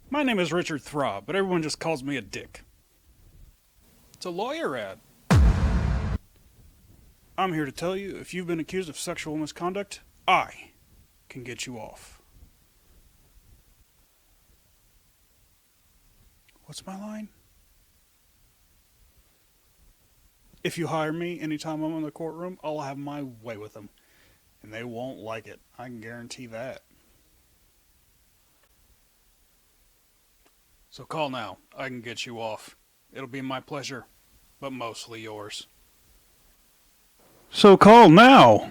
My name is Richard Thrawb, but everyone just calls me a dick. It's a lawyer ad. I'm here to tell you if you've been accused of sexual misconduct, I can get you off. What's my line? If you hire me anytime I'm in the courtroom, I'll have my way with them. And they won't like it. I can guarantee that. So call now. I can get you off. It'll be my pleasure, but mostly yours. So call now!